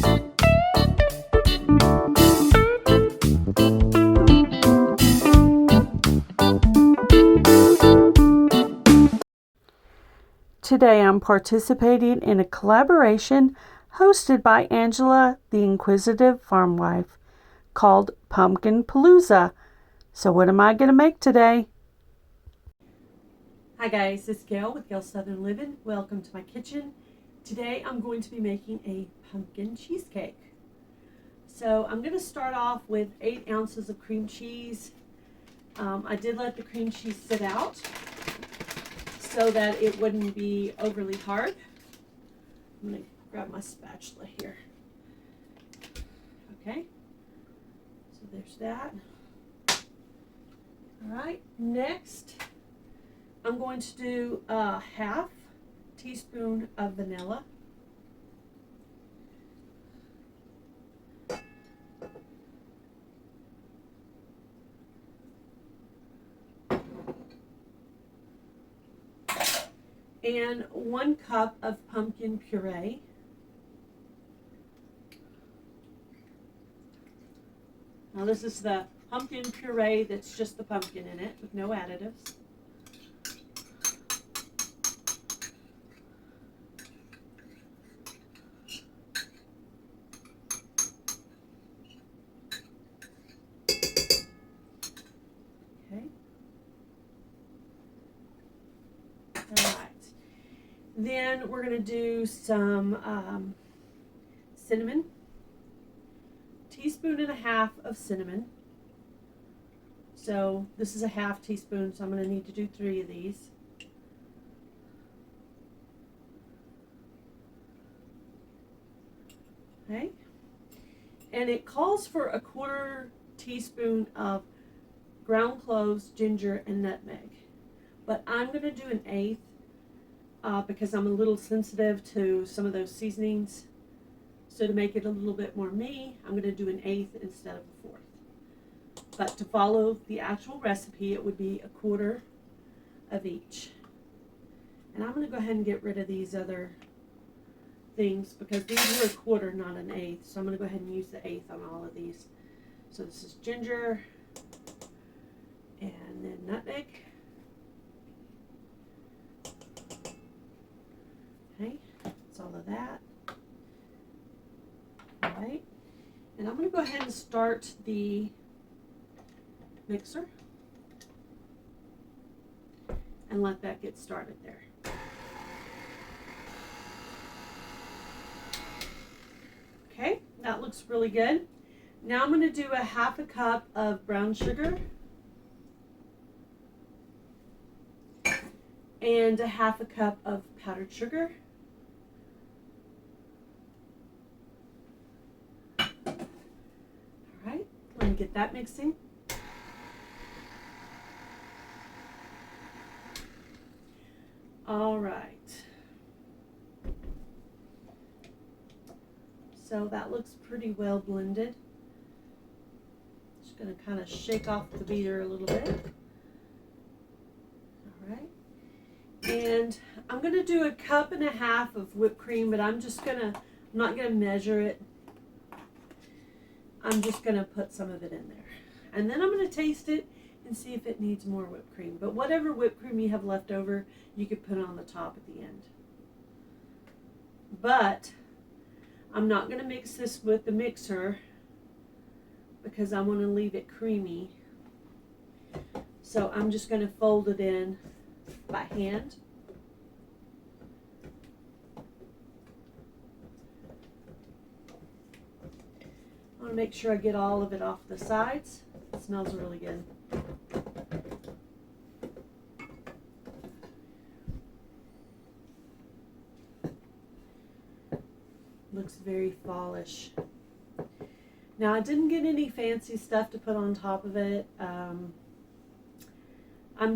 Today I'm participating in a collaboration hosted by Angela, the Inquisitive Farm Wife, called Pumpkin Palooza. So what am I going to make today? Hi guys, this is Gail with Gail Southern Living. Welcome to my kitchen. Today I'm going to be making a pumpkin cheesecake. So I'm going to start off with 8 ounces of cream cheese. I did let the cream cheese sit out so that it wouldn't be overly hard. I'm going to grab my spatula here. Okay, so there's that. All right, next I'm going to do a half teaspoon of vanilla. And 1 cup of pumpkin puree. Now this is the pumpkin puree that's just the pumpkin in it with no additives. Okay. All right. Then we're going to do some cinnamon. 1.5 teaspoons of cinnamon. So this is a half teaspoon, so I'm going to need to do 3 of these. Okay. And it calls for a 1/4 teaspoon of ground cloves, ginger, and nutmeg. But I'm going to do 1/8 because I'm a little sensitive to some of those seasonings. So to make it a little bit more me, I'm going to do 1/8 instead of 1/4. But to follow the actual recipe, it would be 1/4 of each. And I'm going to go ahead and get rid of these other things because these are 1/4, not 1/8. So I'm going to go ahead and use the 1/8 on all of these. So this is ginger and then nutmeg. Okay, that's all of that. All right, and I'm going to go ahead and start the mixer and let that get started there. Okay, that looks really good. Now I'm going to do 1/2 cup of brown sugar and 1/2 cup of powdered sugar. All right, let me get that mixing. All right. So that looks pretty well blended. Just going to kind of shake off the beater a little bit. All right. And I'm going to do 1.5 cups of whipped cream, but I'm not going to measure it. I'm just going to put some of it in there. And then I'm going to taste it and see if it needs more whipped cream. But whatever whipped cream you have left over, you could put on the top at the end. But I'm not going to mix this with the mixer because I want to leave it creamy. So I'm just going to fold it in by hand. I want to make sure I get all of it off the sides. It smells really good. Looks very fallish. Now I didn't get any fancy stuff to put on top of it. I'm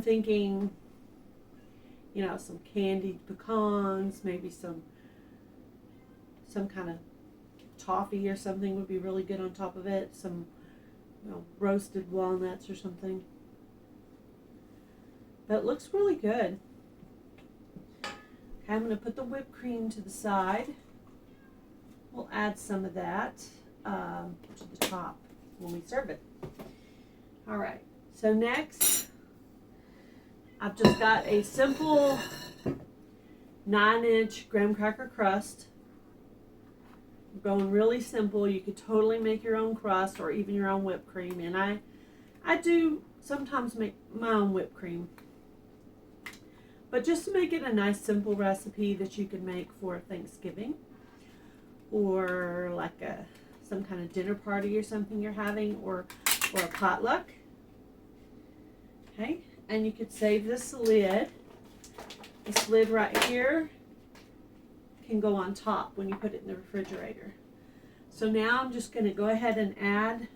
thinking, some candied pecans, maybe some kind of toffee or something would be really good on top of it. Some roasted walnuts or something. But it looks really good. Okay, I'm going to put the whipped cream to the side. we'll add some of that to the top when we serve it. All right, so next, I've just got a simple 9-inch graham cracker crust. I'm going really simple. You could totally make your own crust or even your own whipped cream, and I do sometimes make my own whipped cream. But just to make it a nice simple recipe that you can make for Thanksgiving or like some kind of dinner party or something you're having, or a potluck. Okay, and you could save this lid. This lid right here can go on top when you put it in the refrigerator. So now I'm just going to go ahead and add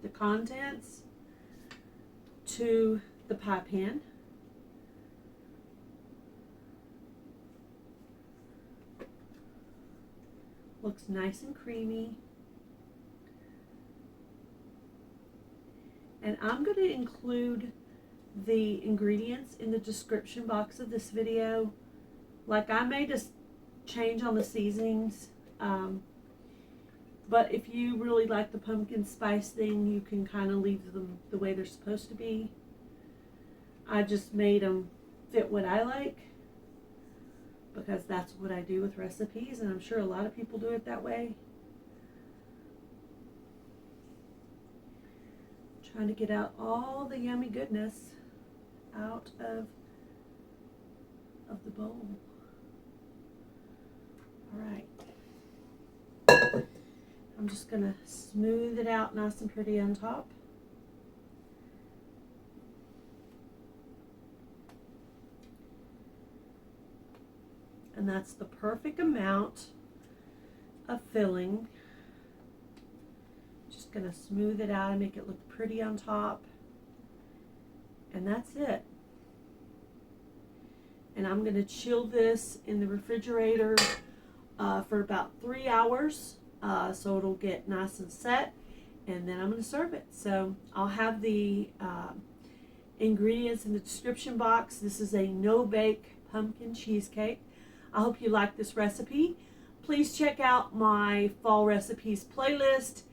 the contents to the pie pan. Looks nice and creamy. And I'm going to include the ingredients in the description box of this video. Like, I made a change on the seasonings, but if you really like the pumpkin spice thing, you can kind of leave them the way they're supposed to be. I just made them fit what I like, because that's what I do with recipes, and I'm sure a lot of people do it that way. Trying to get out all the yummy goodness out of the bowl. All right. I'm just going to smooth it out nice and pretty on top. And that's the perfect amount of filling. Just going to smooth it out and make it look pretty on top. And that's it. And I'm going to chill this in the refrigerator for about 3 hours, so it'll get nice and set, and then I'm going to serve it. So I'll have the ingredients in the description box. This is a no-bake pumpkin cheesecake. I hope you like this recipe. Please check out my fall recipes playlist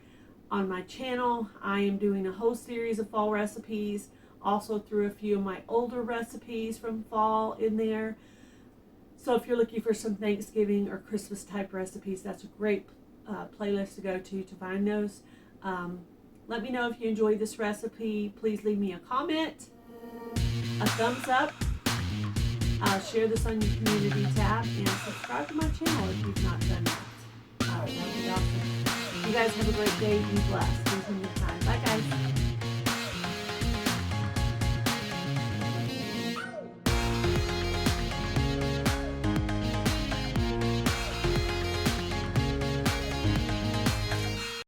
on my channel. I am doing a whole series of fall recipes. Also threw a few of my older recipes from fall in there. So if you're looking for some Thanksgiving or Christmas type recipes, that's a great playlist to go to find those. Let me know if you enjoyed this recipe. Please leave me a comment, a thumbs up, share this on your community tab, and subscribe to my channel if you've not done that. That would be awesome. You guys have a great day. Be blessed. Until next time. Bye, guys.